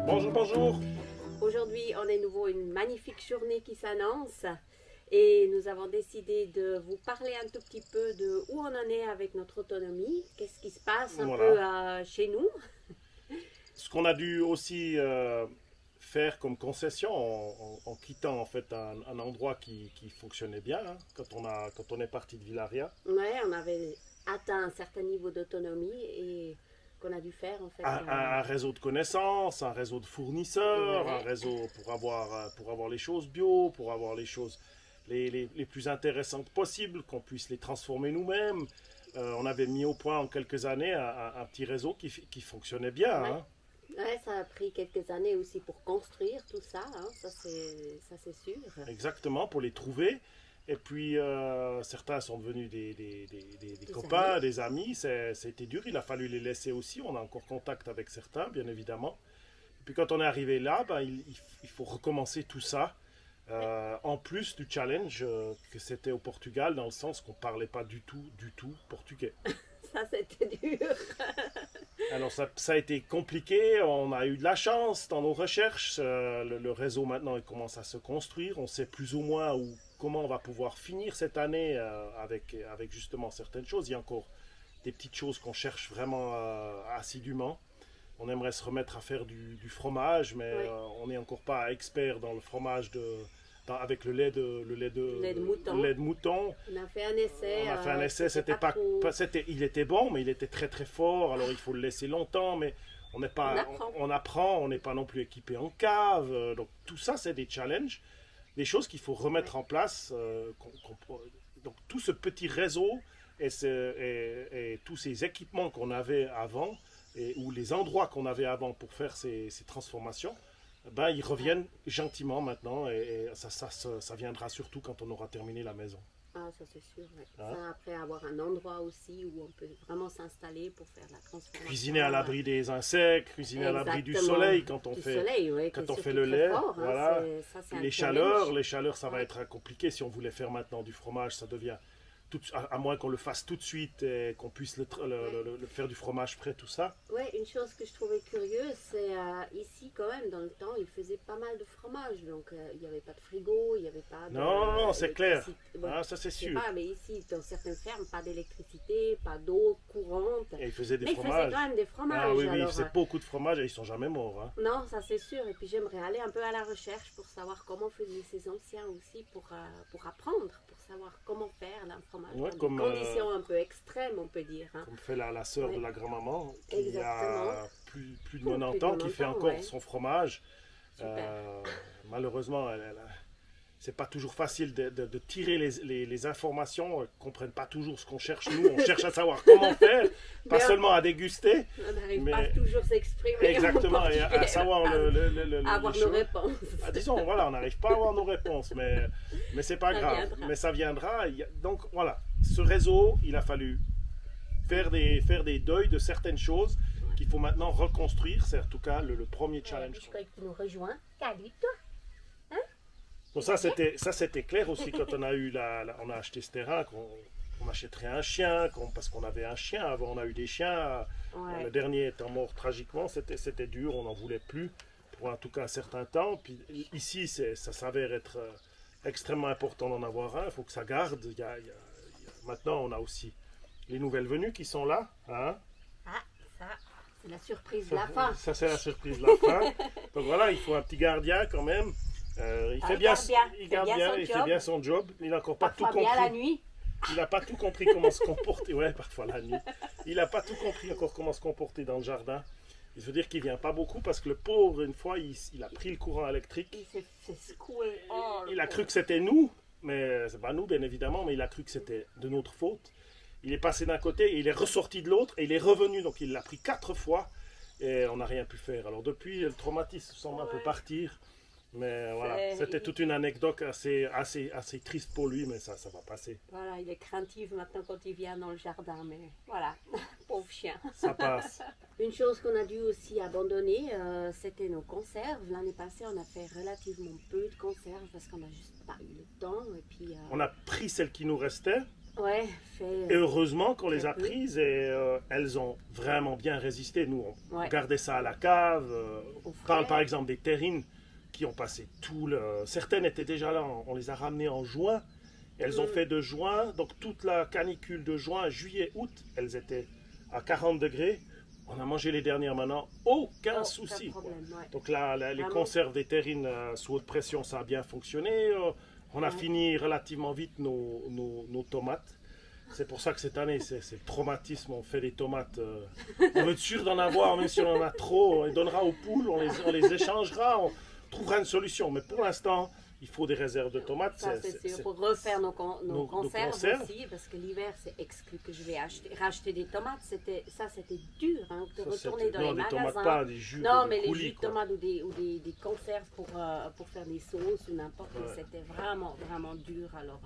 Bonjour, bonjour. Aujourd'hui, on est nouveau une magnifique journée qui s'annonce et nous avons décidé de vous parler un tout petit peu de où on en est avec notre autonomie, qu'est-ce qui se passe un peu chez nous. Ce qu'on a dû aussi faire comme concession en quittant en fait un endroit qui fonctionnait bien hein, quand on est parti de Villaria. Ouais, on avait atteint un certain niveau d'autonomie et qu'on a dû faire en fait. Un réseau de connaissances, un réseau de fournisseurs, un réseau pour avoir les choses bio, pour avoir les choses les plus intéressantes possibles, qu'on puisse les transformer nous-mêmes. On avait mis au point en quelques années un petit réseau qui fonctionnait bien. Ouais. Hein. Ouais, ça a pris quelques années aussi pour construire tout ça, hein, ça c'est sûr. Exactement, pour les trouver. Et puis, certains sont devenus des copains, des amis. C'était dur, il a fallu les laisser aussi. On a encore contact avec certains, bien évidemment. Et puis, quand on est arrivé là, ben, il faut recommencer tout ça. En plus du challenge que c'était au Portugal, dans le sens qu'on ne parlait pas du tout portugais. Ça, c'était dur. Alors, ça a été compliqué. On a eu de la chance dans nos recherches. Le réseau, maintenant, il commence à se construire. On sait plus ou moins comment on va pouvoir finir cette année avec justement certaines choses. Il y a encore des petites choses qu'on cherche vraiment assidûment. On aimerait se remettre à faire du fromage, mais oui. On n'est encore pas expert dans le fromage avec le lait de mouton. On a fait un essai. Il était bon, mais il était très très fort. Alors il faut le laisser longtemps, mais on apprend. On n'est pas non plus équipé en cave. Donc tout ça, c'est des challenges, des choses qu'il faut remettre en place. Donc tout ce petit réseau et tous ces équipements qu'on avait avant, ou les endroits qu'on avait avant pour faire ces transformations, ben, ils reviennent gentiment maintenant et ça viendra surtout quand on aura terminé la maison. Ah, ça c'est sûr. Ouais. Hein? Ça, après avoir un endroit aussi où on peut vraiment s'installer pour faire la transformation. Cuisiner à l'abri des insectes, cuisiner à l'abri du soleil quand on fait le lait. Fort, voilà. Hein, les chaleurs, ça va être compliqué. Si on voulait faire maintenant du fromage, ça devient... à moins qu'on le fasse tout de suite et qu'on puisse le faire du fromage frais, tout ça. Oui, une chose que je trouvais curieuse, c'est ici quand même, dans le temps, ils faisaient pas mal de fromage. Donc il n'y avait pas de frigo, il n'y avait pas de... Non, c'est clair. Bon, ça c'est sûr. Pas, mais ici, dans certaines fermes, pas d'électricité, pas d'eau courante. Et ils faisaient des fromages. Ils faisaient quand même des fromages. Ah oui, ils faisaient beaucoup de fromages et ils ne sont jamais morts. Hein. Non, ça c'est sûr. Et puis j'aimerais aller un peu à la recherche pour savoir comment faisaient ces anciens aussi, pour apprendre, pour savoir comment faire un fromage. Ouais, dans des conditions un peu extrêmes, on peut dire. Hein. Comme fait la sœur de la grand-maman, qui Exactement. a plus de 90 ans, qui fait encore son fromage. Malheureusement, c'est pas toujours facile de tirer les informations, ne comprennent pas toujours ce qu'on cherche. Nous, on cherche à savoir comment faire, pas seulement à déguster. On n'arrive pas toujours à s'exprimer. Exactement, et à savoir avoir nos réponses. Disons, voilà, on n'arrive pas à avoir nos réponses, mais c'est pas grave. Mais ça viendra. Donc voilà, ce réseau, il a fallu faire des deuils de certaines choses qu'il faut maintenant reconstruire. C'est en tout cas le premier challenge. Je crois que tu nous rejoins. Salut toi. Donc ça c'était clair aussi quand on a acheté ce terrain, qu'on achèterait un chien, parce qu'on avait un chien avant, on a eu des chiens. Le dernier étant mort tragiquement, c'était dur, on n'en voulait plus pour en tout cas un certain temps. Puis ici ça s'avère être extrêmement important d'en avoir un, il faut que ça garde. Maintenant on a aussi les nouvelles venues qui sont là. Hein? Ah, ça c'est la surprise de la fin. Ça c'est la surprise de la fin. Donc voilà, il faut un petit gardien quand même. Il fait bien son job. Il n'a encore pas tout compris. Bien la nuit. Il n'a pas tout compris comment se comporter. Ouais, parfois la nuit. Il n'a pas tout compris encore comment se comporter dans le jardin. Il veut dire qu'il vient pas beaucoup parce que le pauvre, une fois, il a pris le courant électrique. Il s'est secoué. Il a cru que c'était nous, mais c'est pas nous bien évidemment, mais il a cru que c'était de notre faute. Il est passé d'un côté, et il est ressorti de l'autre et il est revenu. Donc il l'a pris 4 fois et on n'a rien pu faire. Alors depuis, le traumatisme semble un peu partir. Mais voilà, c'était toute une anecdote assez triste pour lui, mais ça va passer. Voilà, il est craintif maintenant quand il vient dans le jardin, mais voilà, pauvre chien. Ça passe. Une chose qu'on a dû aussi abandonner, c'était nos conserves. L'année passée, on a fait relativement peu de conserves parce qu'on n'a juste pas eu le temps. Et puis, on a pris celles qui nous restaient. Ouais, et heureusement qu'on les a prises et elles ont vraiment bien résisté. Nous, on gardait ça à la cave. On parle par exemple des terrines qui ont passé tout le... Certaines étaient déjà là, on les a ramenées en juin. Elles ont fait de juin, donc toute la canicule de juin, juillet, août, elles étaient à 40 degrés. On a mangé les dernières maintenant, aucun souci. Donc là, les conserves des terrines sous haute pression, ça a bien fonctionné. On a fini relativement vite nos tomates. C'est pour ça que cette année, c'est le traumatisme. On fait des tomates. On veut être sûr d'en avoir, même si on en a trop. On les donnera aux poules, on les échangera, on trouvera une solution. Mais pour l'instant, il faut des réserves de tomates. Ça, c'est sûr. Pour refaire nos conserves aussi, parce que l'hiver, c'est exclu que je vais racheter des tomates. C'était dur de retourner dans les magasins. Pas, des jus mais les jus de tomates ou des conserves pour faire des sauces ou n'importe quoi. C'était vraiment, vraiment dur. Alors,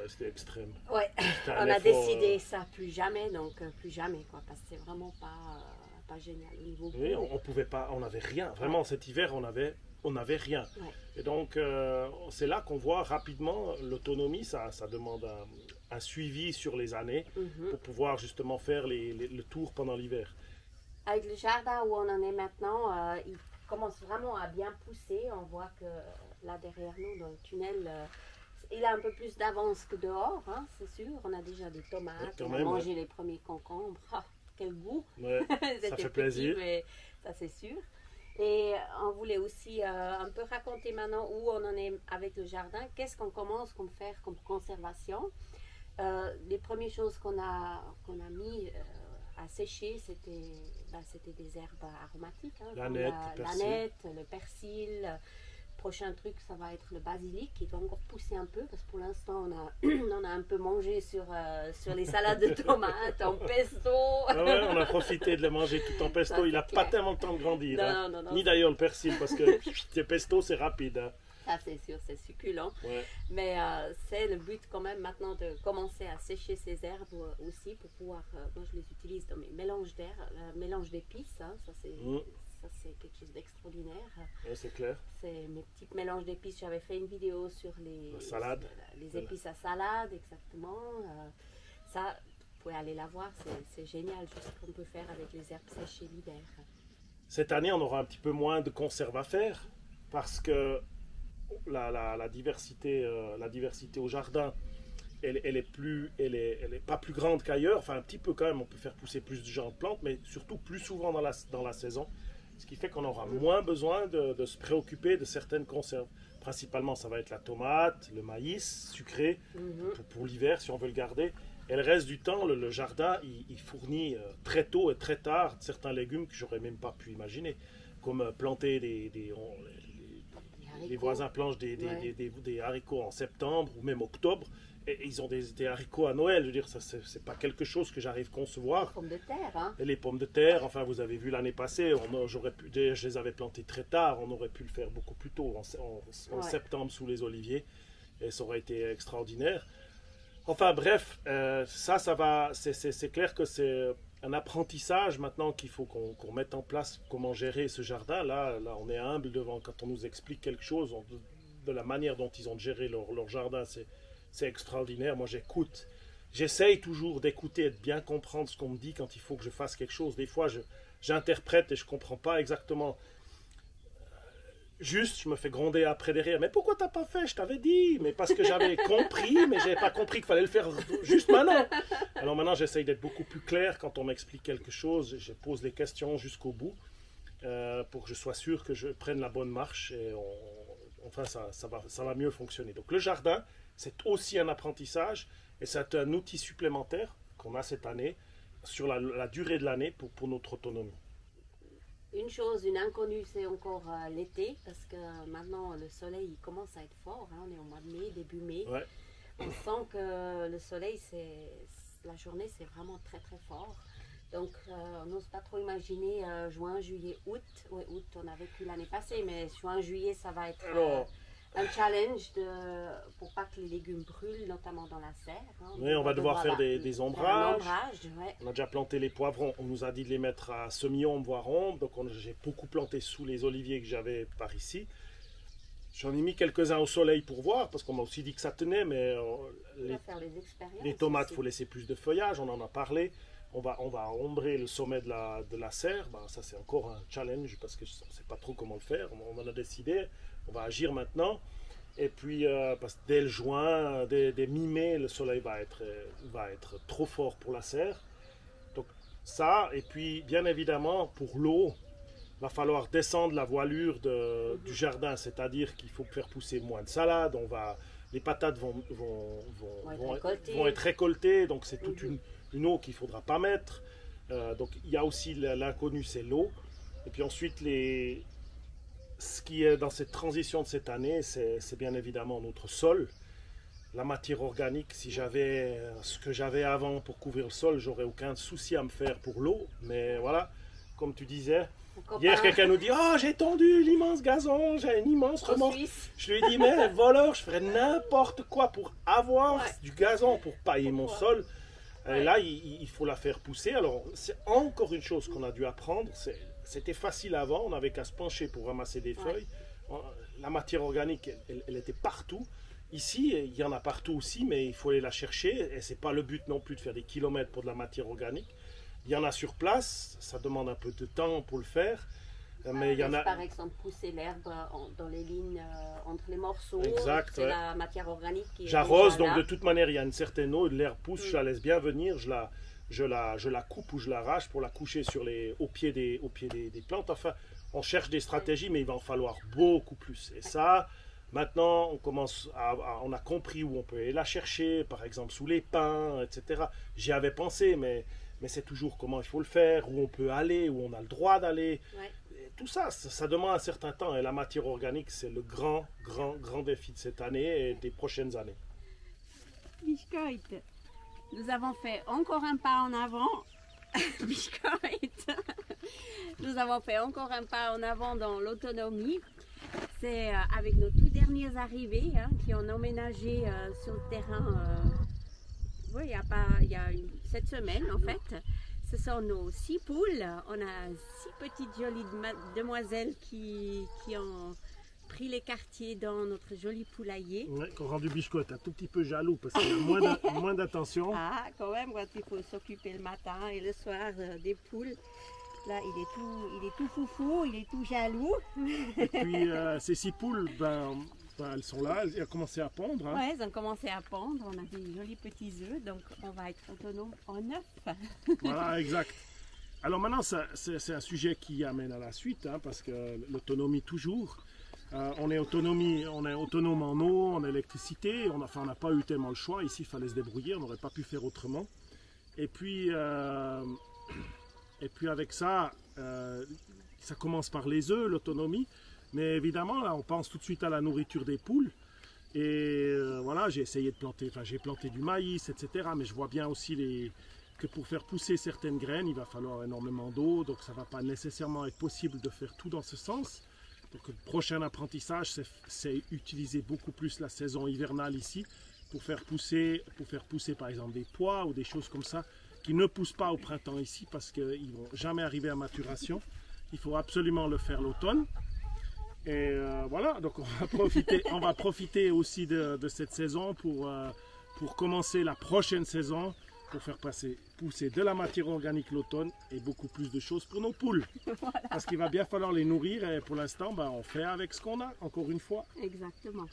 c'était extrême. Ouais, on a décidé ça plus jamais, donc plus jamais, quoi, parce que c'est vraiment pas génial au niveau. Oui, on pouvait pas, on n'avait rien. Vraiment, cet hiver, on n'avait rien. Ouais. Et donc, c'est là qu'on voit rapidement l'autonomie, ça demande un suivi sur les années pour pouvoir justement faire le tour pendant l'hiver. Avec le jardin où on en est maintenant, il commence vraiment à bien pousser. On voit que là derrière nous, dans le tunnel, il a un peu plus d'avance que dehors, hein, c'est sûr. On a déjà des tomates, on a mangé les premiers concombres. Ah, quel goût! Ouais, ça fait plaisir. Mais ça, c'est sûr. Et on voulait aussi un peu raconter maintenant où on en est avec le jardin. Qu'est-ce qu'on commence à faire comme conservation? Les premières choses qu'on a mis à sécher, c'était des herbes aromatiques. Hein, l'aneth, le persil. Prochain truc, ça va être le basilic qui va encore pousser un peu parce que pour l'instant, on a un peu mangé sur les salades de tomates en pesto. On a profité de le manger tout en pesto. Ça, il n'a pas tellement le temps de grandir. Non. Ni d'ailleurs le persil parce que le pesto, c'est rapide. Hein. Ça, c'est sûr, c'est succulent. Ouais. Mais c'est le but quand même maintenant de commencer à sécher ces herbes aussi pour pouvoir... moi, je les utilise dans mes mélanges mélange d'épices. Hein, ça, c'est quelque chose d'extraordinaire. Oui, c'est clair. C'est mes petits mélanges d'épices. J'avais fait une vidéo sur les épices à salade, exactement. Ça, vous pouvez aller la voir. C'est génial, juste ce qu'on peut faire avec les herbes séchées l'hiver. Cette année, on aura un petit peu moins de conserves à faire parce que la diversité au jardin, elle est pas plus grande qu'ailleurs. Enfin, un petit peu quand même. On peut faire pousser plus de genres de plantes, mais surtout plus souvent dans la saison. Ce qui fait qu'on aura moins besoin de se préoccuper de certaines conserves. Principalement, ça va être la tomate, le maïs sucré pour l'hiver, si on veut le garder. Et le reste du temps, le jardin, il fournit très tôt et très tard certains légumes que j'aurais même pas pu imaginer. Comme planter les voisins plantent des haricots en septembre ou même octobre. Et ils ont des haricots à Noël, je veux dire, ça c'est pas quelque chose que j'arrive à concevoir. Les pommes de terre, hein. Et les pommes de terre, enfin vous avez vu l'année passée, je les avais plantées très tard, on aurait pu le faire beaucoup plus tôt, en septembre sous les oliviers, et ça aurait été extraordinaire. Enfin bref, c'est clair que c'est un apprentissage maintenant qu'il faut qu'on mette en place comment gérer ce jardin. Là on est humble devant, quand on nous explique quelque chose, de la manière dont ils ont géré leur jardin, c'est extraordinaire. Moi, j'écoute. J'essaye toujours d'écouter et de bien comprendre ce qu'on me dit quand il faut que je fasse quelque chose. Des fois, j'interprète et je ne comprends pas exactement. Juste, je me fais gronder après derrière. Mais pourquoi tu n'as pas fait? Je t'avais dit. Mais parce que j'avais compris, mais je n'avais pas compris qu'il fallait le faire juste maintenant. Alors maintenant, j'essaye d'être beaucoup plus clair quand on m'explique quelque chose. Je pose les questions jusqu'au bout pour que je sois sûr que je prenne la bonne marche. Et enfin, ça va mieux fonctionner. Donc, le jardin, c'est aussi un apprentissage et c'est un outil supplémentaire qu'on a cette année sur la durée de l'année pour notre autonomie. Une inconnue, c'est encore l'été parce que maintenant le soleil il commence à être fort. Hein, on est au mois de mai, début mai. Ouais. On sent que le soleil, la journée, c'est vraiment très très fort. Donc on n'ose pas trop imaginer juin, juillet, août. Oui, août, on a vécu l'année passée, mais juin, juillet, ça va être... un challenge pour pas que les légumes brûlent, notamment dans la serre. Hein. Oui, on va devoir faire des ombrages. Ouais. On a déjà planté les poivrons. On nous a dit de les mettre à semi-ombre, voire ombre. Donc j'ai beaucoup planté sous les oliviers que j'avais par ici. J'en ai mis quelques-uns au soleil pour voir, parce qu'on m'a aussi dit que ça tenait, mais les tomates, il faut laisser plus de feuillage, on en a parlé. On va ombrer le sommet de la serre. Ben, ça, c'est encore un challenge, parce qu'on ne sait pas trop comment le faire. On en a décidé, on va agir maintenant. Et puis, parce que dès le juin, dès mi-mai, le soleil va être trop fort pour la serre. Donc ça, et puis bien évidemment, pour l'eau, il va falloir descendre la voilure du jardin, c'est-à-dire qu'il faut faire pousser moins de salade. Les patates vont être récoltées, donc c'est toute une eau qu'il ne faudra pas mettre. Donc il y a aussi l'inconnu, c'est l'eau. Et puis ensuite, ce qui est dans cette transition de cette année, c'est bien évidemment notre sol. La matière organique, si j'avais ce que j'avais avant pour couvrir le sol, j'aurais aucun souci à me faire pour l'eau. Mais voilà, comme tu disais, hier quelqu'un nous dit « Oh, j'ai tondu l'immense gazon, j'ai une immense remorque. » Je lui ai dit « Mais voleur, je ferais n'importe quoi pour avoir du gazon, pour pailler mon sol. » Et là, il faut la faire pousser. Alors, c'est encore une chose qu'on a dû apprendre. C'était facile avant, on n'avait qu'à se pencher pour ramasser des feuilles. La matière organique, elle était partout. Ici, il y en a partout aussi, mais il faut aller la chercher. Et ce n'est pas le but non plus de faire des kilomètres pour de la matière organique. Il y en a sur place, ça demande un peu de temps pour le faire. Mais il y en a... Par exemple, pousser l'herbe dans les lignes entre les morceaux. Exact, c'est la matière organique qui est j'arrose, donc de toute manière, il y a une certaine eau, l'herbe pousse, je la laisse bien venir, je la coupe ou je l'arrache pour la coucher au pied des plantes. Enfin, on cherche des stratégies, mais il va en falloir beaucoup plus. Et ça, maintenant, on a compris où on peut aller la chercher, par exemple sous les pins, etc. J'y avais pensé, mais c'est toujours comment il faut le faire, où on peut aller, où on a le droit d'aller. Tout ça, ça demande un certain temps. Et la matière organique, c'est le grand défi de cette année et des prochaines années. Biscoit, nous avons fait encore un pas en avant. Biscoit, nous avons fait encore un pas en avant dans l'autonomie. C'est avec nos tout derniers arrivés qui ont emménagé sur le terrain. Il y a cette semaine en fait. Ce sont nos 6 poules. On a 6 petites jolies demoiselles qui ont pris les quartiers dans notre joli poulailler. Oui, qu'on rend du Biscoit un tout petit peu jaloux parce qu'il y a moins d'attention. Ah, quand même, quand il faut s'occuper le matin et le soir des poules. Là, il est tout foufou, il est tout jaloux. Et puis, ces 6 poules, elles sont là, elles ont commencé à pondre. Oui, elles ont commencé à pondre. On a des jolis petits œufs, donc on va être autonome en œuf. Voilà, exact. Alors maintenant, c'est un sujet qui amène à la suite, parce que l'autonomie toujours. On est autonome en eau, en électricité. On n'a pas eu tellement le choix. Ici, il fallait se débrouiller. On n'aurait pas pu faire autrement. Et puis avec ça, ça commence par les œufs, l'autonomie. Mais évidemment, là, on pense tout de suite à la nourriture des poules. Et voilà, j'ai essayé de planter, j'ai planté du maïs, etc. Mais je vois bien aussi que pour faire pousser certaines graines, il va falloir énormément d'eau. Donc ça ne va pas nécessairement être possible de faire tout dans ce sens. Donc le prochain apprentissage, c'est utiliser beaucoup plus la saison hivernale ici pour faire pousser par exemple des pois ou des choses comme ça qui ne poussent pas au printemps ici parce qu'ils ne vont jamais arriver à maturation. Il faut absolument le faire l'automne. Et voilà, donc on va profiter aussi de cette saison pour commencer la prochaine saison, pour faire pousser de la matière organique l'automne et beaucoup plus de choses pour nos poules. Voilà. Parce qu'il va bien falloir les nourrir et pour l'instant, on fait avec ce qu'on a, encore une fois. Exactement.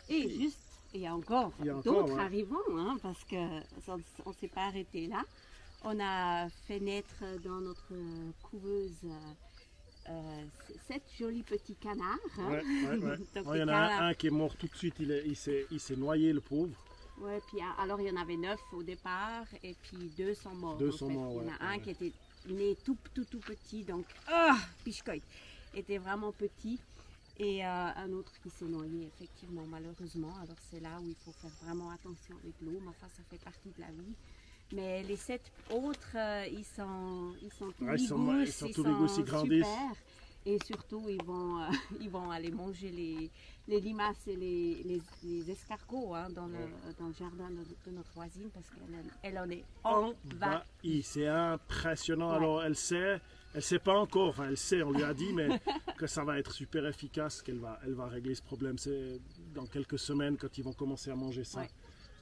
Et juste, il y a encore d'autres arrivants, parce qu'on ne s'est pas arrêté là. On a fait naître dans notre couveuse 7 jolis petits canards. Il y en a un qui est mort tout de suite, il s'est noyé le pauvre. Ouais, puis alors il y en avait 9 au départ et puis 2 sont morts. Il y en a un qui était né tout petit, donc Biscoit était vraiment petit et un autre qui s'est noyé effectivement malheureusement. Alors c'est là où il faut faire vraiment attention avec l'eau, mais enfin ça fait partie de la vie. Mais les 7 autres, ils sont tous bigous, ils sont ils grandissent. super. Et surtout, ils vont aller manger les limaces et les escargots hein, dans le jardin de notre voisine parce qu'elle en est envahie. C'est impressionnant. Ouais. Alors, elle sait pas encore, enfin, elle sait, on lui a dit, mais que ça va être super efficace, qu'elle va régler ce problème. C'est dans quelques semaines quand ils vont commencer à manger ça. Ouais.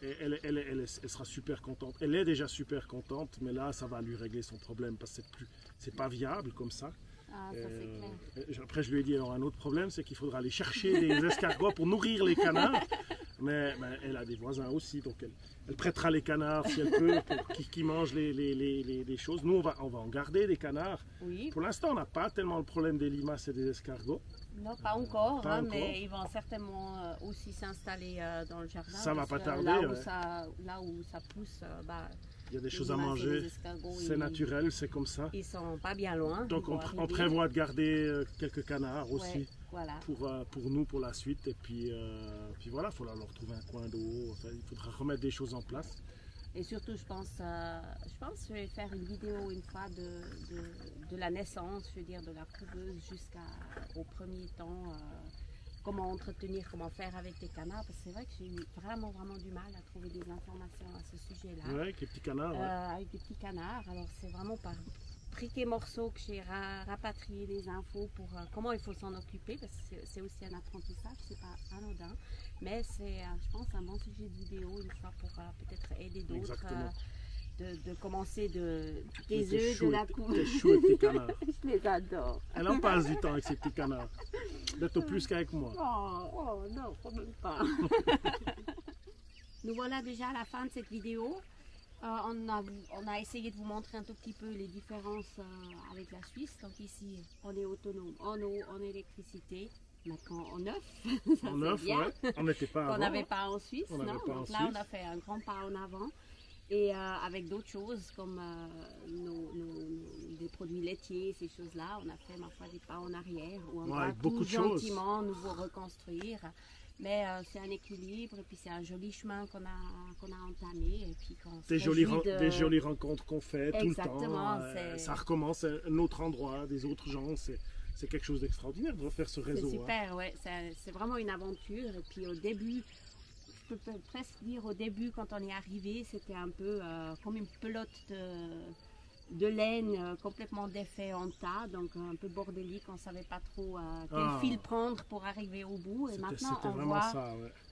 Et elle sera super contente. Elle est déjà super contente, mais là, ça va lui régler son problème parce que c'est pas viable comme ça. Ah, ça c'est clair. Après, je lui ai dit, alors un autre problème, c'est qu'il faudra aller chercher des escargots pour nourrir les canards. Mais elle a des voisins aussi, donc elle prêtera les canards si elle peut, pour qu'ils mangent les choses. Nous, on va en garder des canards. Oui. Pour l'instant, on n'a pas tellement le problème des limaces et des escargots. Non, pas encore, mais ils vont certainement aussi s'installer dans le jardin. Ça va pas tarder. Là où ça pousse, il y a des choses à manger, c'est naturel, c'est comme ça. Ils sont pas bien loin. Donc on prévoit de garder quelques canards aussi voilà. pour nous, pour la suite. Et puis voilà, il faudra leur trouver un coin d'eau, enfin, il faudra remettre des choses en place. Et surtout, je pense que je vais faire une vidéo une fois de la naissance, je veux dire, de la couveuse jusqu'au premier temps. Comment entretenir, comment faire avec les canards, parce que c'est vrai que j'ai eu vraiment du mal à trouver des informations à ce sujet-là. Oui, avec les petits canards. Avec des petits canards, alors c'est vraiment par briques et morceaux que j'ai rapatrié des infos pour comment il faut s'en occuper, parce que c'est aussi un apprentissage, c'est pas anodin, mais c'est, je pense, un bon sujet de vidéo une fois pour peut-être aider d'autres. De commencer des œufs de la couve. T'es chou avec tes canards. Je les adore. Elle en passe du temps avec ses petits canards. Peut-être plus qu'avec moi. Oh non, quand même pas. Nous voilà déjà à la fin de cette vidéo. On a essayé de vous montrer un tout petit peu les différences avec la Suisse. Donc ici, on est autonome en eau, en électricité. Maintenant en œuf. En œuf, oui. On n'était pas avant. On n'avait pas en Suisse, non. Donc là, on a fait un grand pas en avant. Et avec d'autres choses comme des produits laitiers, ces choses-là, on a fait ma foi des pas en arrière où on va tout gentiment nous reconstruire. Mais c'est un équilibre et puis c'est un joli chemin qu'on a entamé. Et puis des jolies rencontres qu'on fait tout le temps. Ça recommence à un autre endroit, des autres gens. C'est quelque chose d'extraordinaire de refaire ce réseau. C'est super, ouais. C'est vraiment une aventure. Et puis au début, je peux presque dire au début quand on est arrivé, c'était un peu comme une pelote de laine complètement défait en tas, donc un peu bordélique, on ne savait pas trop quel fil prendre pour arriver au bout. Et maintenant on voit,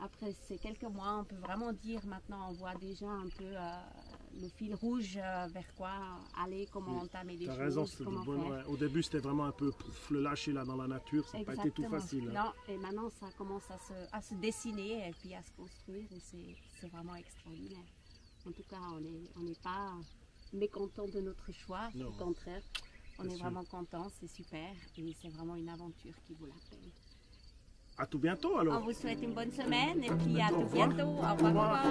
après ces quelques mois, on peut vraiment dire maintenant on voit déjà un peu le fil rouge vers quoi aller, comment entamer les choses. Tu as raison, au début c'était vraiment un peu pour le lâcher là dans la nature, ça n'a pas été tout facile. Non, et maintenant ça commence à se dessiner et puis à se construire et c'est vraiment extraordinaire. En tout cas, on n'est pas mécontent de notre choix, au contraire, on est vraiment content, c'est super et c'est vraiment une aventure qui vaut la peine. À tout bientôt alors. On vous souhaite une bonne semaine et puis à tout bientôt. Au revoir.